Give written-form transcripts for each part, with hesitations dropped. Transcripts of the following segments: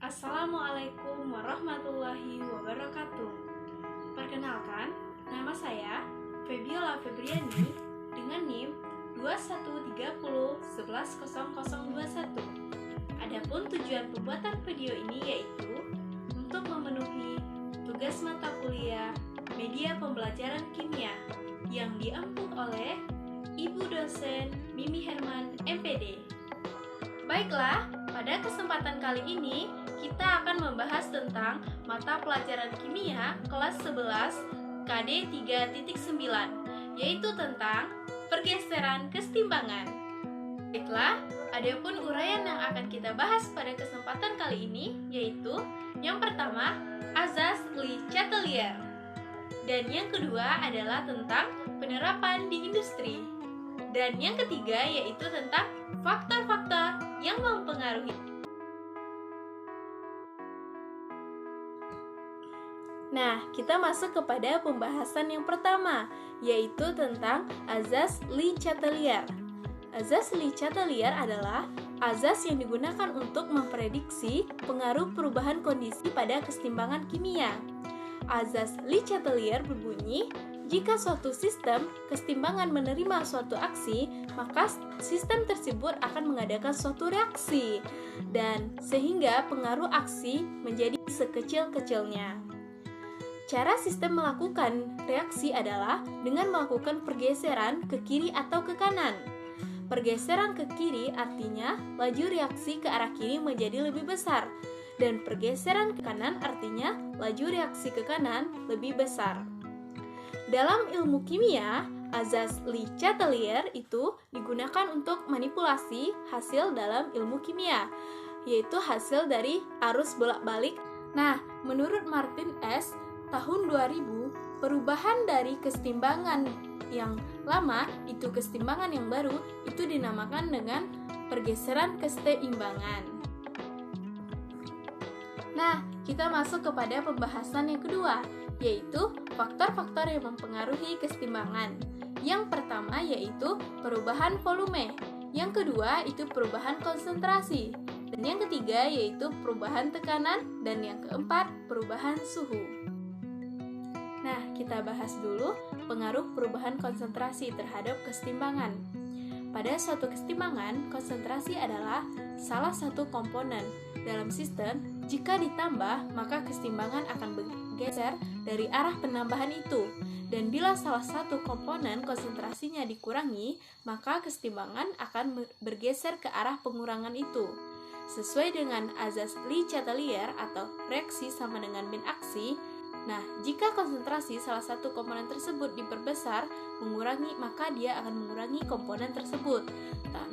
Assalamualaikum warahmatullahi wabarakatuh. Perkenalkan, nama saya Febiola Febriani dengan NIM 2130110021. Adapun tujuan pembuatan video ini yaitu untuk memenuhi tugas mata kuliah Media Pembelajaran Kimia yang diampu oleh Ibu dosen Mimi Herman, MPD. Baiklah, pada kesempatan kali ini kita akan membahas tentang mata pelajaran kimia kelas 11 KD 3.9, yaitu tentang pergeseran kesetimbangan. Baiklah, adapun uraian yang akan kita bahas pada kesempatan kali ini yaitu yang pertama, azas Le Chatelier, dan yang kedua adalah tentang penerapan di industri, dan yang ketiga yaitu tentang faktor-faktor yang mempengaruhi. Nah, kita masuk kepada pembahasan yang pertama, yaitu tentang azas Le Chatelier. Azas Le Chatelier adalah azas yang digunakan untuk memprediksi pengaruh perubahan kondisi pada kesetimbangan kimia. Azas Le Chatelier berbunyi, jika suatu sistem kesetimbangan menerima suatu aksi, maka sistem tersebut akan mengadakan suatu reaksi, dan sehingga pengaruh aksi menjadi sekecil-kecilnya. Cara sistem melakukan reaksi adalah dengan melakukan pergeseran ke kiri atau ke kanan. Pergeseran ke kiri artinya laju reaksi ke arah kiri menjadi lebih besar, dan pergeseran ke kanan artinya laju reaksi ke kanan lebih besar. Dalam ilmu kimia, azas Le Chatelier itu digunakan untuk manipulasi hasil dalam ilmu kimia, yaitu hasil dari arus bolak-balik. Nah, menurut Martin S. tahun 2000, perubahan dari kesetimbangan yang lama itu kesetimbangan yang baru itu dinamakan dengan pergeseran keseimbangan. Nah, kita masuk kepada pembahasan yang kedua, yaitu faktor-faktor yang mempengaruhi kesetimbangan. Yang pertama yaitu perubahan volume, yang kedua itu perubahan konsentrasi, dan yang ketiga yaitu perubahan tekanan, dan yang keempat perubahan suhu. Nah, kita bahas dulu pengaruh perubahan konsentrasi terhadap kesetimbangan. Pada suatu kesetimbangan, konsentrasi adalah salah satu komponen dalam sistem. Jika ditambah, maka kesetimbangan akan bergeser dari arah penambahan itu. Dan bila salah satu komponen konsentrasinya dikurangi, maka kesetimbangan akan bergeser ke arah pengurangan itu. Sesuai dengan azas Le Chatelier atau reaksi sama dengan min aksi. Nah, jika konsentrasi salah satu komponen tersebut diperbesar, mengurangi, maka dia akan mengurangi komponen tersebut.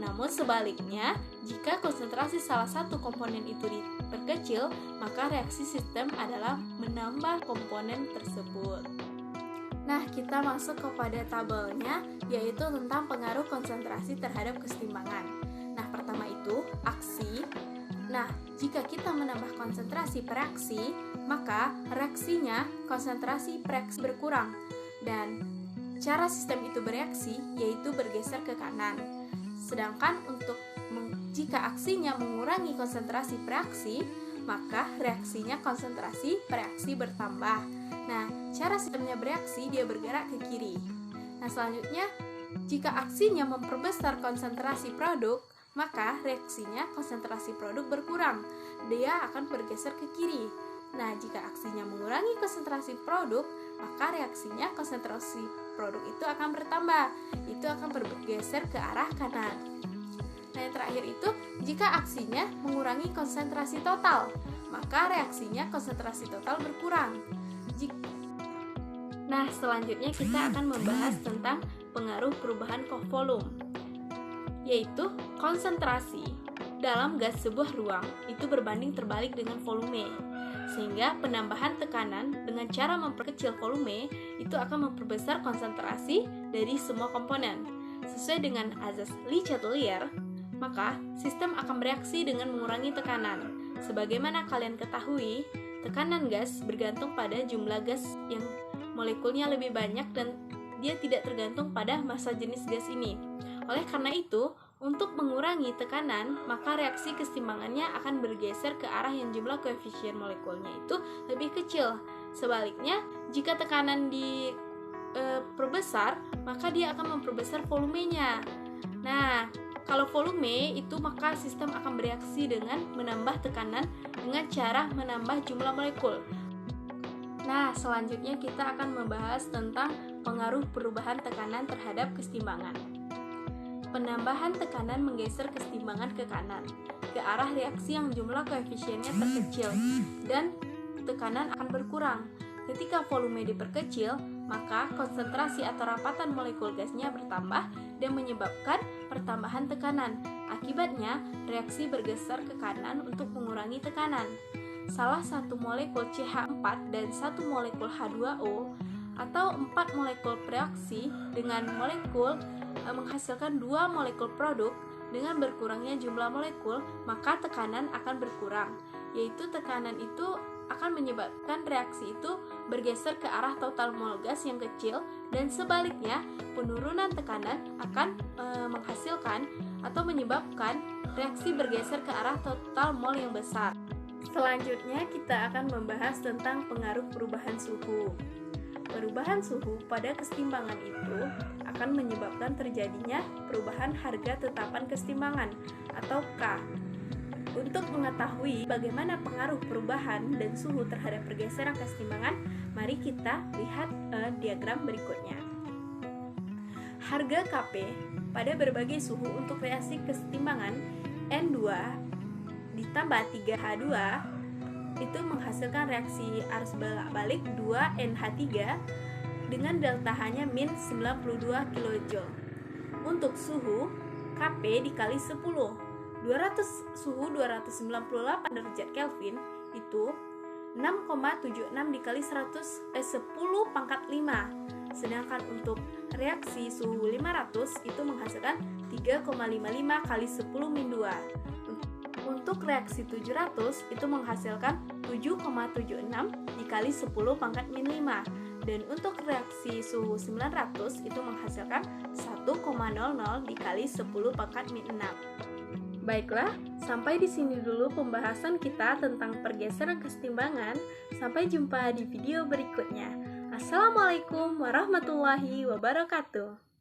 Namun sebaliknya, jika konsentrasi salah satu komponen itu diperkecil, maka reaksi sistem adalah menambah komponen tersebut. Nah, kita masuk kepada tabelnya, yaitu tentang pengaruh konsentrasi terhadap kesetimbangan. Nah, pertama itu aksi. Nah, jika kita menambah konsentrasi per reaksi, maka reaksinya konsentrasi per reaksi berkurang, dan cara sistem itu bereaksi yaitu bergeser ke kanan. Sedangkan jika aksinya mengurangi konsentrasi per reaksi, maka reaksinya konsentrasi per reaksi bertambah. Nah, cara sistemnya bereaksi dia bergerak ke kiri. Nah, selanjutnya jika aksinya memperbesar konsentrasi produk, maka reaksinya konsentrasi produk berkurang, dia akan bergeser ke kiri. Nah, jika aksinya mengurangi konsentrasi produk, maka reaksinya konsentrasi produk itu akan bertambah, itu akan bergeser ke arah kanan. Nah, yang terakhir itu, jika aksinya mengurangi konsentrasi total, maka reaksinya konsentrasi total berkurang. Nah, selanjutnya kita akan membahas tentang pengaruh perubahan volume, yaitu konsentrasi dalam gas sebuah ruang itu berbanding terbalik dengan volume, sehingga penambahan tekanan dengan cara memperkecil volume itu akan memperbesar konsentrasi dari semua komponen. Sesuai dengan azas Le Chatelier, maka sistem akan bereaksi dengan mengurangi tekanan. Sebagaimana kalian ketahui, tekanan gas bergantung pada jumlah gas yang molekulnya lebih banyak dan dia tidak tergantung pada massa jenis gas ini. Oleh karena itu, Untuk mengurangi tekanan, maka reaksi kesetimbangannya akan bergeser ke arah yang jumlah koefisien molekulnya itu lebih kecil. Sebaliknya, jika tekanan diperbesar, maka dia akan memperbesar volumenya. Nah, kalau volume itu, maka sistem akan bereaksi dengan menambah tekanan dengan cara menambah jumlah molekul. Nah, selanjutnya kita akan membahas tentang pengaruh perubahan tekanan terhadap kesetimbangan. Penambahan tekanan menggeser kesetimbangan ke kanan, ke arah reaksi yang jumlah koefisiennya terkecil, dan tekanan akan berkurang. Ketika volume diperkecil, maka konsentrasi atau rapatan molekul gasnya bertambah dan menyebabkan pertambahan tekanan. Akibatnya, reaksi bergeser ke kanan untuk mengurangi tekanan. Salah satu molekul CH4 dan satu molekul H2O atau 4 molekul bereaksi dengan molekul menghasilkan 2 molekul produk. Dengan berkurangnya jumlah molekul, maka tekanan akan berkurang, yaitu tekanan itu akan menyebabkan reaksi itu bergeser ke arah total mol gas yang kecil, dan sebaliknya penurunan tekanan akan menghasilkan atau menyebabkan reaksi bergeser ke arah total mol yang besar. Selanjutnya kita akan membahas tentang pengaruh perubahan suhu. Perubahan suhu pada kesetimbangan itu akan menyebabkan terjadinya perubahan harga tetapan kesetimbangan atau K. Untuk mengetahui bagaimana pengaruh perubahan dan suhu terhadap pergeseran kesetimbangan, mari kita lihat diagram berikutnya. Harga Kp pada berbagai suhu untuk reaksi kesetimbangan N2 ditambah 3H2 itu menghasilkan reaksi arus balik 2NH3 dengan delta H-nya min 92 kJ. Untuk suhu Kp dikali 10, suhu 298 derajat Kelvin itu 6,76 dikali 10 pangkat 5. Sedangkan untuk reaksi suhu 500 itu menghasilkan 3,55 kali 10 min 2. Untuk reaksi 700 itu menghasilkan 7,76 dikali 10 pangkat min 5. Dan untuk reaksi suhu 900 itu menghasilkan 1,00 dikali 10 pangkat min 6. Baiklah, sampai di sini dulu pembahasan kita tentang pergeseran kesetimbangan. Sampai jumpa di video berikutnya. Assalamualaikum warahmatullahi wabarakatuh.